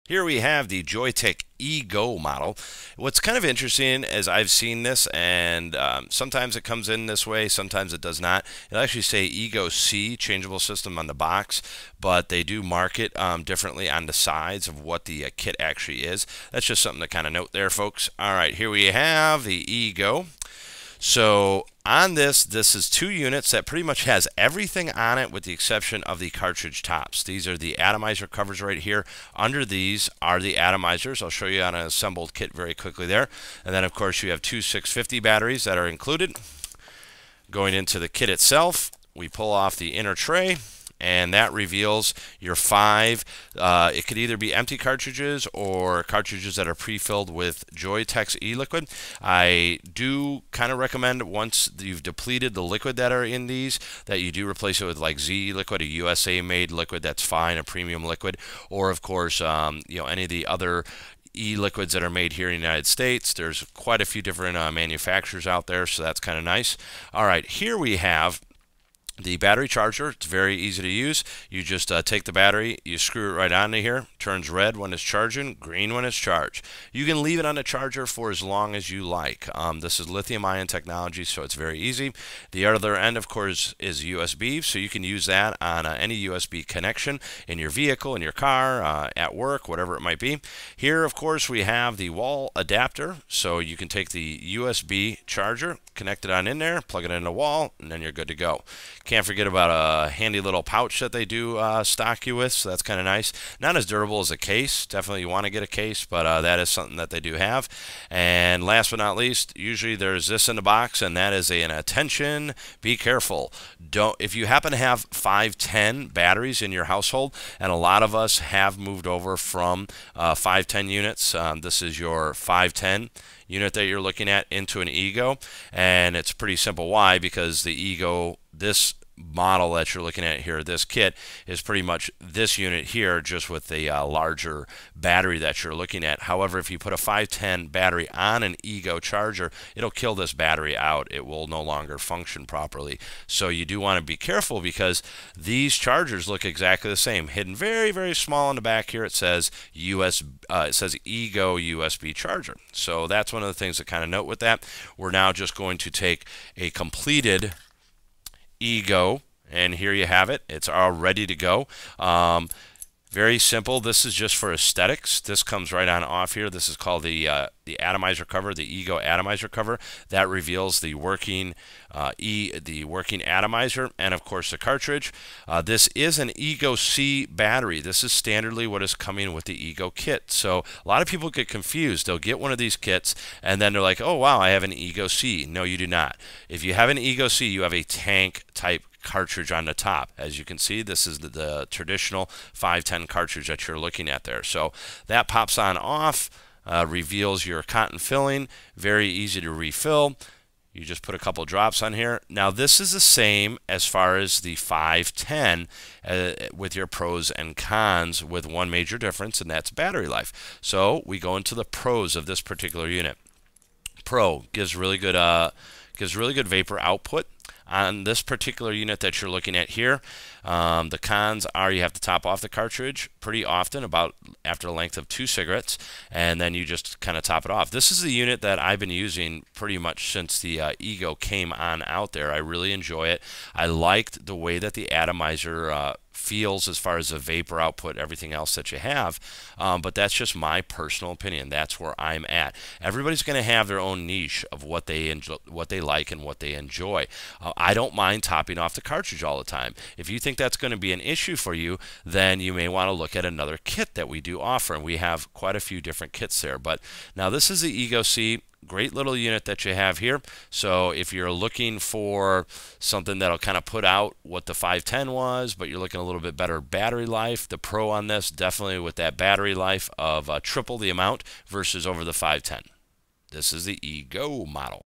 Here we have the Joyetech eGo model. What's kind of interesting is I've seen this, and sometimes it comes in this way, sometimes it does not. It'll actually say eGo C, changeable system on the box, but they do mark it differently on the sides of what the kit actually is. That's just something to kind of note there, folks. All right, here we have the eGo. So on this is 2 units that pretty much has everything on it with the exception of the cartridge tops. These are the atomizer covers right here. Under these are the atomizers. I'll show you on an assembled kit very quickly there. And then of course you have 2 650 batteries that are included. Going into the kit itself, we pull off the inner tray, and that reveals your 5. It could either be empty cartridges or cartridges that are pre-filled with Joyetech's eLiquid. I do kind of recommend once you've depleted the liquid that are in these that you do replace it with like ZeeLiquid, a USA-made liquid that's fine, a premium liquid, or of course any of the other e-liquids that are made here in the United States. There's quite a few different manufacturers out there, so that's kind of nice. All right, here we have the battery charger. It's very easy to use. You just take the battery, you screw it right onto here, turns red when it's charging, green when it's charged. You can leave it on the charger for as long as you like. This is lithium-ion technology, so it's very easy. The other end, of course, is USB, so you can use that on any USB connection in your vehicle, in your car, at work, whatever it might be. Here, of course, we have the wall adapter, so you can take the USB charger, connect it on in there, plug it in the wall, and then you're good to go. Can't forget about a handy little pouch that they do stock you with, so that's kind of nice. Not as durable as a case. Definitely you want to get a case, but that is something that they do have. And last but not least, usually there's this in the box, and that is an attention, be careful. If you happen to have 510 batteries in your household, and a lot of us have moved over from 510 units, this is your 510 unit that you're looking at into an eGo, and it's pretty simple. Why? Because the eGo, this model that you're looking at here, this kit, is pretty much this unit here, just with the larger battery that you're looking at. However, if you put a 510 battery on an eGo charger, it'll kill this battery out. It will no longer function properly. So you do want to be careful, because these chargers look exactly the same. Hidden very, very small on the back here, it says it says eGo USB charger. So that's one of the things to kind of note with that. We're now just going to take a completed eGo, and here you have it. It's all ready to go. Very simple. This is just for aesthetics. This comes right on off here. This is called the atomizer cover, the eGo atomizer cover. That reveals the working atomizer, and of course the cartridge. This is an eGo C battery. This is standardly what is coming with the eGo kit. So a lot of people get confused. They'll get one of these kits and then they're like, oh wow, I have an eGo C. No, you do not. If you have an eGo C, you have a tank type cartridge on the top. As you can see, this is the traditional 510 cartridge that you're looking at there. So that pops on off, reveals your cotton filling. Very easy to refill. You just put a couple drops on here. Now this is the same as far as the 510 with your pros and cons, with one major difference, and that's battery life. So we go into the pros of this particular unit. Pro gives really good vapor output. On this particular unit that you're looking at here, the cons are you have to top off the cartridge pretty often, about after a length of 2 cigarettes, and then you just kind of top it off. This is the unit that I've been using pretty much since the eGo came on out there. I really enjoy it. I liked the way that the atomizer feels as far as the vapor output, everything else that you have, but that's just my personal opinion. That's where I'm at. Everybody's going to have their own niche of what they enjoy, what they like, and what they enjoy. I don't mind topping off the cartridge all the time. If you think that's going to be an issue for you, then you may want to look at another kit that we do offer, and we have quite a few different kits there. But now this is the eGo C. Great little unit that you have here. So if you're looking for something that'll kind of put out what the 510 was, but you're looking a little bit better battery life, the Pro on this, definitely with that battery life of triple the amount versus over the 510. This is the eGo model.